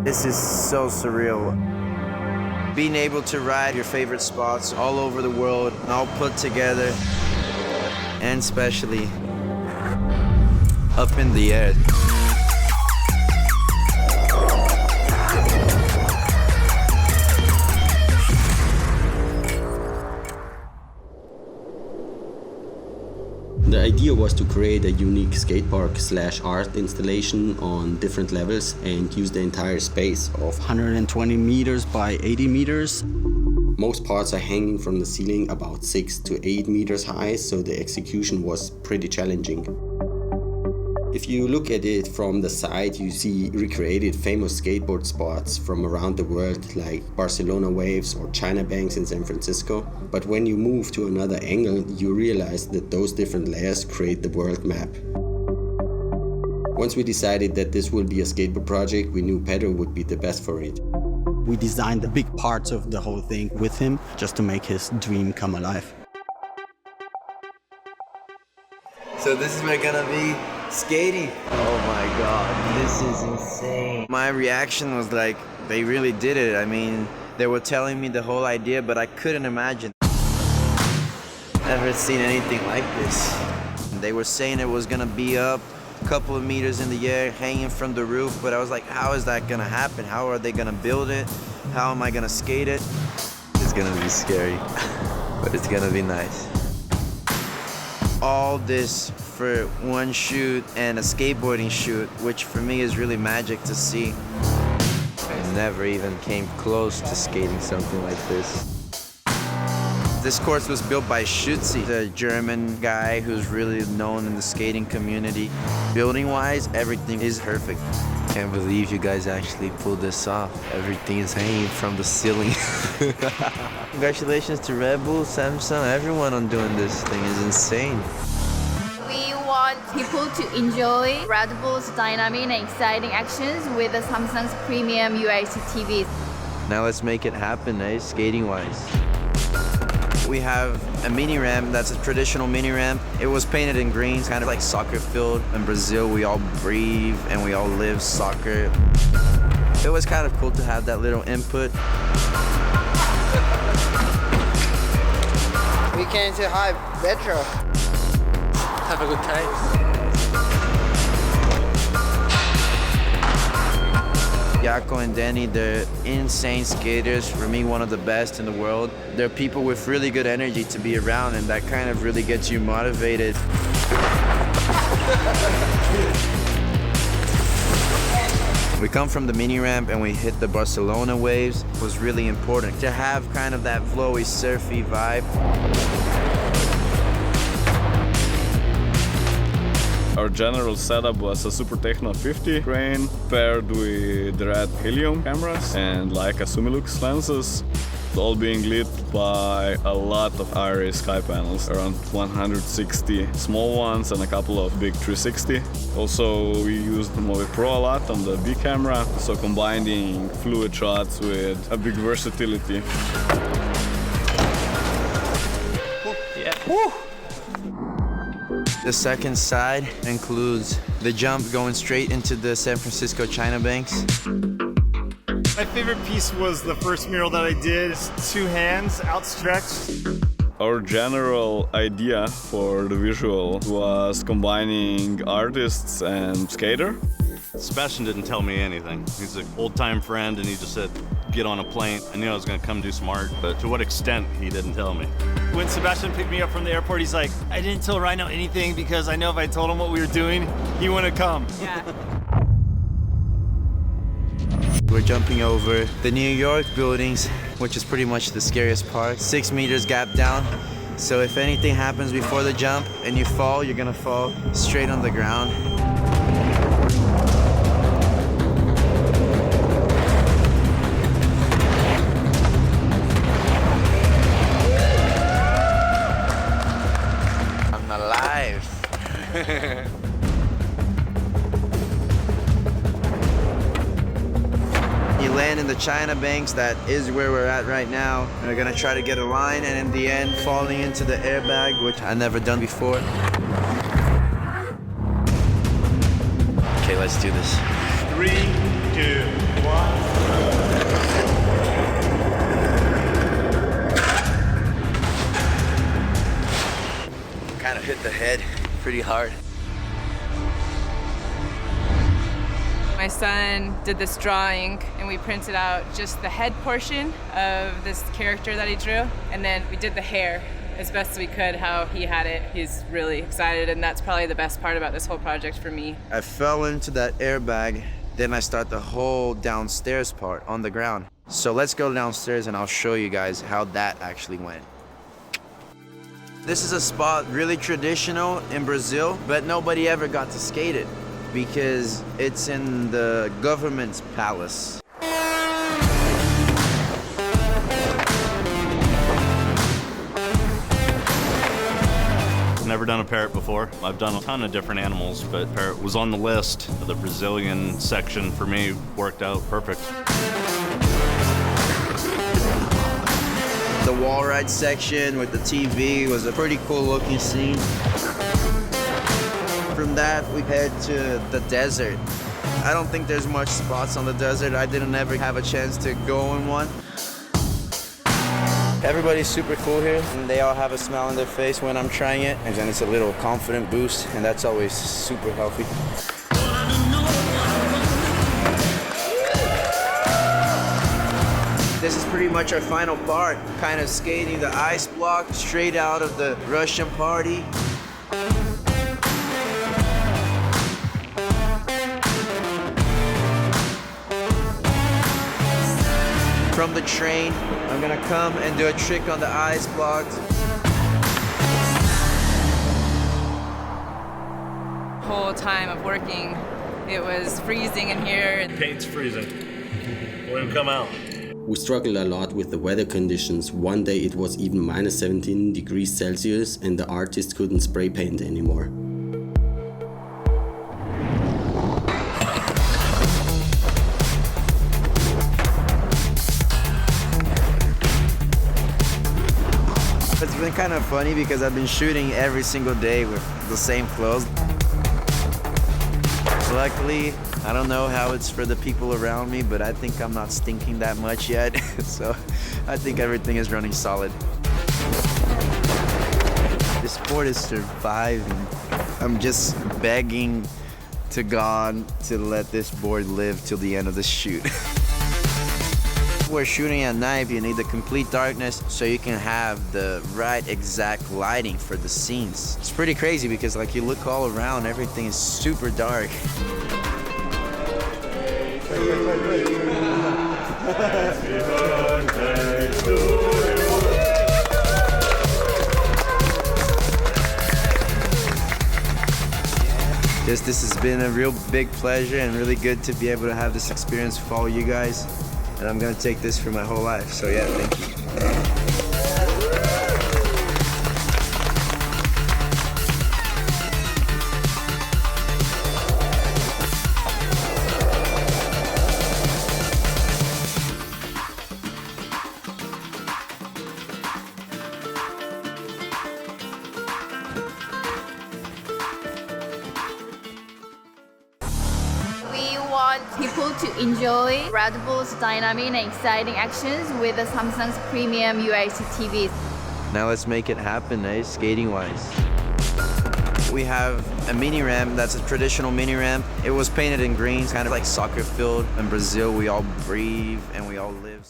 This is so surreal. Being able to ride your favorite spots all over the world, all put together, and especially up in the air. The idea was to create a unique skatepark/art installation on different levels and use the entire space of 120 meters by 80 meters. Most parts are hanging from the ceiling about 6 to 8 meters high, so the execution was pretty challenging. If you look at it from the side, you see recreated famous skateboard spots from around the world, like Barcelona waves or China banks in San Francisco. But when you move to another angle, you realize that those different layers create the world map. Once we decided that this will be a skateboard project, we knew Pedro would be the best for it. We designed the big parts of the whole thing with him just to make his dream come alive. So this is where we're gonna be skating. Oh my God, this is insane. My reaction was like, they really did it. I mean, they were telling me the whole idea, but I couldn't imagine. Never seen anything like this. They were saying it was gonna be up a couple of meters in the air, hanging from the roof, but I was like, how is that gonna happen? How are they gonna build it? How am I gonna skate it? It's gonna be scary, but it's gonna be nice. All this for one shoot and a skateboarding shoot, which for me is really magic to see. I never even came close to skating something like this. This course was built by Schützi, the German guy who's really known in the skating community. Building-wise, everything is perfect. Can't believe you guys actually pulled this off. Everything is hanging from the ceiling. Congratulations to Red Bull, Samsung, everyone on doing this thing is insane. We want people to enjoy Red Bull's dynamic and exciting actions with the Samsung's premium UIC TVs. Now let's make it happen, skating-wise. We have a mini ramp that's a traditional mini ramp. It was painted in green, kind of like soccer field. In Brazil, we all breathe and we all live soccer. It was kind of cool to have that little input. We came to hi, Pedro. Have a good time. Jaco and Danny, they're insane skaters. For me, one of the best in the world. They're people with really good energy to be around, and that kind of really gets you motivated. We come from the mini ramp and we hit the Barcelona waves. It was really important to have kind of that flowy, surfy vibe. Our general setup was a Super Techno 50 crane paired with red helium cameras and Leica Sumilux lenses, all being lit by a lot of IRA sky panels, around 160 small ones and a couple of big 360. Also, we used the Movi Pro a lot on the B camera, so combining fluid shots with a big versatility. Yeah. Woo! The second side includes the jump going straight into the San Francisco China banks. My favorite piece was the first mural that I did. It's two hands outstretched. Our general idea for the visual was combining artists and skater. Sebastian didn't tell me anything. He's an old-time friend, and he just said, get on a plane. I knew I was going to come do some art, but to what extent, he didn't tell me. When Sebastian picked me up from the airport, he's like, I didn't tell Rhino anything because I know if I told him what we were doing, he wouldn't come. Yeah. We're jumping over the New York buildings, which is pretty much the scariest part. 6 meters gap down. So if anything happens before the jump and you fall, you're gonna fall straight on the ground. I'm alive. You land in the China banks, that is where we're at right now. We're gonna try to get a line and in the end falling into the airbag, which I've never done before. Okay, let's do this. 3, 2, 1. pretty hard. My son did this drawing and we printed out just the head portion of this character that he drew, and then we did the hair as best as we could how he had it. He's really excited, and that's probably the best part about this whole project for me. I fell into that airbag, then I start the whole downstairs part on the ground. So let's go downstairs and I'll show you guys how that actually went. This is a spot really traditional in Brazil, but nobody ever got to skate it because it's in the government's palace. Never done a parrot before. I've done a ton of different animals, but parrot was on the list. The Brazilian section for me worked out perfect. The wall ride section with the TV was a pretty cool looking scene. From that, we head to the desert. I don't think there's much spots on the desert. I didn't ever have a chance to go in one. Everybody's super cool here, and they all have a smile on their face when I'm trying it, and then it's a little confident boost, and that's always super healthy. This is pretty much our final part, kind of skating the ice block straight out of the Russian party. From the train, I'm gonna come and do a trick on the ice blocks. Whole time of working, it was freezing in here. Paint's freezing. Wouldn't come out. We struggled a lot with the weather conditions. One day it was even minus 17 degrees Celsius and the artist couldn't spray paint anymore. It's been kind of funny because I've been shooting every single day with the same clothes. Luckily, I don't know how it's for the people around me, but I think I'm not stinking that much yet. So I think everything is running solid. This sport is surviving. I'm just begging to God to let this board live till the end of the shoot. We're shooting at night. You need the complete darkness so you can have the right exact lighting for the scenes. It's pretty crazy because like you look all around, everything is super dark. This has been a real big pleasure and really good to be able to have this experience follow you guys. And I'm gonna take this for my whole life. So yeah, thank you. We want people to enjoy Red Bull's dynamic and exciting actions with the Samsung's premium UHD TV. Now let's make it happen, skating-wise. We have a mini ramp that's a traditional mini ramp. It was painted in green, kind of like soccer field. In Brazil, we all breathe and we all live.